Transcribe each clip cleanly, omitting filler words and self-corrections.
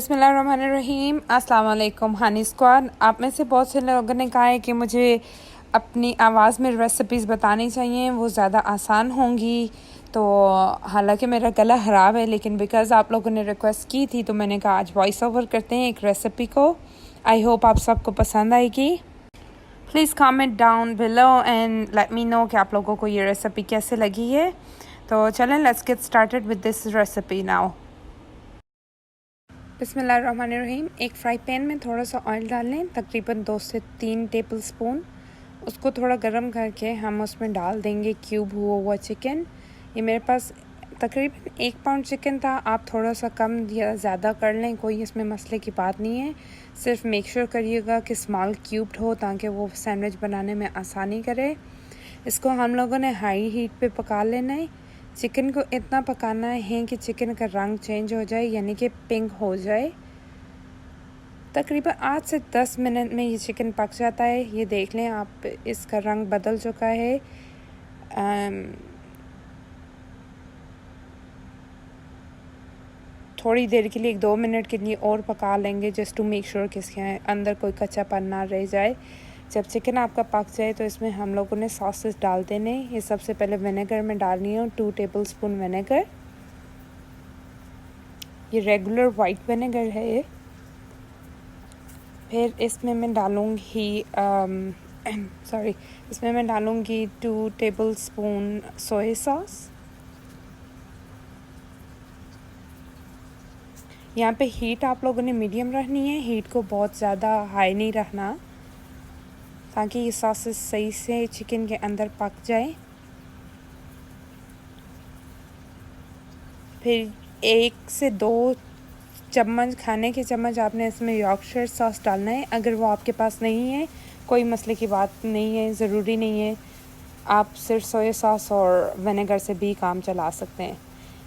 बिस्मिल्लाहिर्रहमानिर्रहीम। अस्सलाम वालेकुम खानी स्क्वाड। आप में से बहुत से लोगों ने कहा है कि मुझे अपनी आवाज़ में रेसिपीज़ बतानी चाहिए, वो ज़्यादा आसान होंगी। तो हालांकि मेरा गला ख़राब है, लेकिन बिकॉज़ आप लोगों ने रिक्वेस्ट की थी तो मैंने कहा आज वॉइस ओवर करते हैं एक रेसिपी को। आई होप आप सबको पसंद आएगी। Please comment down below and let me know कि आप लोगों को ये रेसिपी कैसे लगी है। तो चलें, let's get started with this recipe now. बिस्मिल्लाहिर्रहमानिर्रहीम। एक फ्राई पैन में थोड़ा सा ऑयल डाल लें, तकरीबन 2 से 3 टेबल स्पून। उसको थोड़ा गर्म करके हम उसमें डाल देंगे क्यूब हुआ चिकन। ये मेरे पास तकरीबन 1 पाउंड चिकन था। आप थोड़ा सा कम या ज़्यादा कर लें, कोई इसमें मसले की बात नहीं है। सिर्फ मेक श्योर करिएगा कि स्मॉल क्यूब्ड हो ताकि वो सैंडविच बनाने में आसानी करे। इसको हम लोगों ने हाई हीट पे पका लेना है। चिकन को इतना पकाना है कि चिकन का रंग चेंज हो जाए, यानी कि पिंक हो जाए। तकरीबन 8 से 10 मिनट में ये चिकन पक जाता है। ये देख लें आप, इसका रंग बदल चुका है। थोड़ी देर के लिए 1-2 मिनट के लिए और पका लेंगे, जस्ट टू मेक श्योर कि इसके अंदर कोई कच्चापन ना रह जाए। जब चिकन आपका पक जाए तो इसमें हम लोगों ने सॉसेस डाल देने। ये सबसे पहले विनेगर में डालनी है 2 टेबल स्पून विनेगर। ये रेगुलर वाइट विनेगर है ये। फिर इसमें मैं डालूँगी इसमें मैं डालूँगी 2 टेबल स्पून सोया सॉस। यहाँ पे हीट आप लोगों ने मीडियम रखनी है, हीट को बहुत ज़्यादा हाई नहीं रखना, ताकि ये सॉसेस सही से चिकन के अंदर पक जाए। फिर 1 से 2 चम्मच, खाने के चम्मच, आपने इसमें यॉर्कशायर सॉस डालना है। अगर वो आपके पास नहीं है, कोई मसले की बात नहीं है, ज़रूरी नहीं है। आप सिर्फ सोया सॉस और विनेगर से भी काम चला सकते हैं।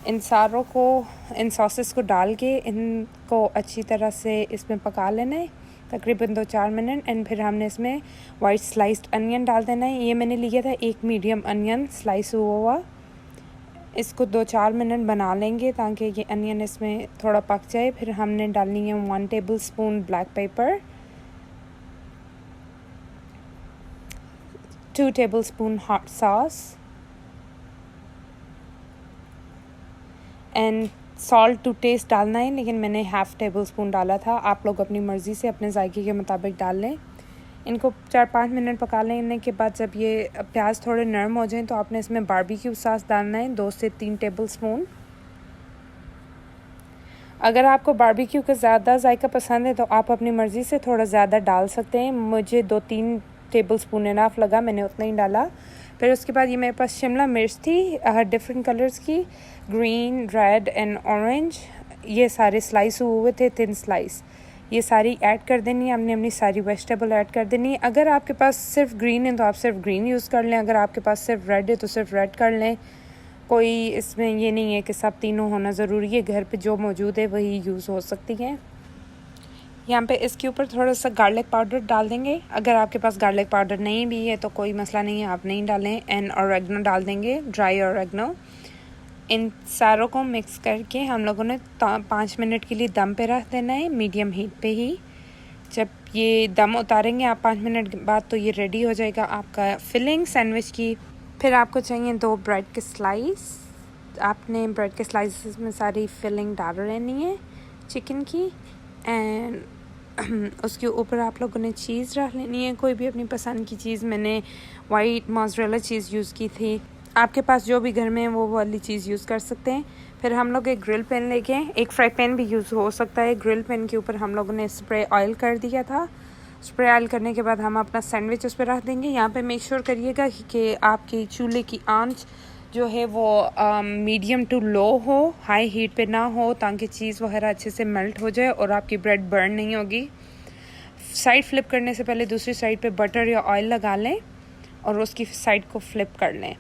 इन सॉसेस को डाल के इनको अच्छी तरह से इसमें पका लेना है, तकरीबन 2-4 मिनट। एंड फिर हमने इसमें वाइट स्लाइस्ड अनियन डाल देना है। ये मैंने लिया था 1 मीडियम अनियन स्लाइस हुआ। इसको 2-4 मिनट बना लेंगे ताकि ये अनियन इसमें थोड़ा पक जाए। फिर हमने डालनी है 1 tablespoon black pepper, 2 tablespoon hot sauce and salt to taste डालना है, लेकिन मैंने 1/2 टेबल स्पून डाला था। आप लोग अपनी मर्ज़ी से अपने जायके के मुताबिक डाल लें। इनको 4-5 मिनट पका लेने के बाद जब ये प्याज थोड़े नरम हो जाएं तो आपने इसमें बारबेक्यू सॉस डालना है 2 से 3 टेबल स्पून। अगर आपको बारबेक्यू का ज़्यादा जायका पसंद है तो आप अपनी मर्ज़ी से थोड़ा ज़्यादा डाल सकते हैं। मुझे 2-3 टेबल स्पून इनफ लगा, मैंने उतना ही डाला। फिर उसके बाद ये मेरे पास शिमला मिर्च थी डिफरेंट कलर्स की, ग्रीन, रेड एंड ऑरेंज। ये सारे स्लाइस हुए थे, थिन स्लाइस। ये सारी ऐड कर देनी है, हमने अपनी सारी वेजिटेबल ऐड कर देनी है। अगर आपके पास सिर्फ ग्रीन है तो आप सिर्फ ग्रीन यूज़ कर लें, अगर आपके पास सिर्फ रेड है तो सिर्फ रेड कर लें। कोई इसमें ये नहीं है कि सब तीनों होना ज़रूरी है, घर पे जो मौजूद है वही यूज़ हो सकती है। यहाँ पे इसके ऊपर थोड़ा सा गार्लिक पाउडर डाल देंगे। अगर आपके पास गार्लिक पाउडर नहीं भी है तो कोई मसला नहीं है, आप नहीं डालें। एंड ऑरेगनो डाल देंगे, ड्राई ऑरेगनो। इन सारों को मिक्स करके हम लोगों ने 5 मिनट के लिए दम पे रख देना है, मीडियम हीट पे ही। जब ये दम उतारेंगे आप 5 मिनट के बाद तो ये रेडी हो जाएगा आपका फिलिंग सैंडविच की। फिर आपको चाहिए 2 ब्रेड के स्लाइस। आपने ब्रेड के स्लाइसेस में सारी फिलिंग डाल लेनी है चिकन की। एंड उसके ऊपर आप लोगों ने चीज़ रख लेनी है, कोई भी अपनी पसंद की चीज़। मैंने वाइट मोज़रेला चीज़ यूज़ की थी, आपके पास जो भी घर में है वो वाली चीज़ यूज़ कर सकते हैं। फिर हम लोग एक ग्रिल पैन लेके, एक फ्राई पैन भी यूज़ हो सकता है। ग्रिल पैन के ऊपर हम लोगों ने स्प्रे ऑयल कर दिया था। स्प्रे ऑयल करने के बाद हम अपना सैंडविच उस पर रख देंगे। यहाँ पे मेक श्योर करिएगा कि आपकी चूल्हे की आंच जो है वो मीडियम टू लो हो, हाई हीट पे ना हो, ताकि चीज़ वगैरह अच्छे से मेल्ट हो जाए और आपकी ब्रेड बर्न नहीं होगी। साइड फ्लिप करने से पहले दूसरी साइड पे बटर या ऑयल लगा लें और उसकी साइड को फ्लिप कर लें।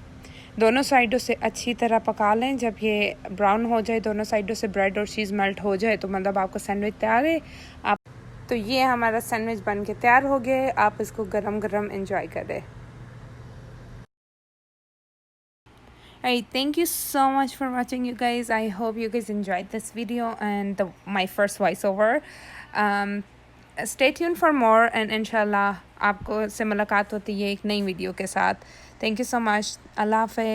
दोनों साइडों से अच्छी तरह पका लें। जब ये ब्राउन हो जाए, दोनों साइडों से ब्रेड और चीज़ मेल्ट हो जाए तो मतलब आपका सैंडविच तैयार है। तो ये हमारा सैंडविच बन के तैयार हो गया है। आप इसको गरम गरम एंजॉय करें। Alright, thank you so much for watching, you guys. I hope you guys enjoyed this video and my first voiceover. Stay tuned for more and inshallah आपको से मुलाकात होती है एक नई वीडियो के साथ. Thank you so much. Allah Hafiz.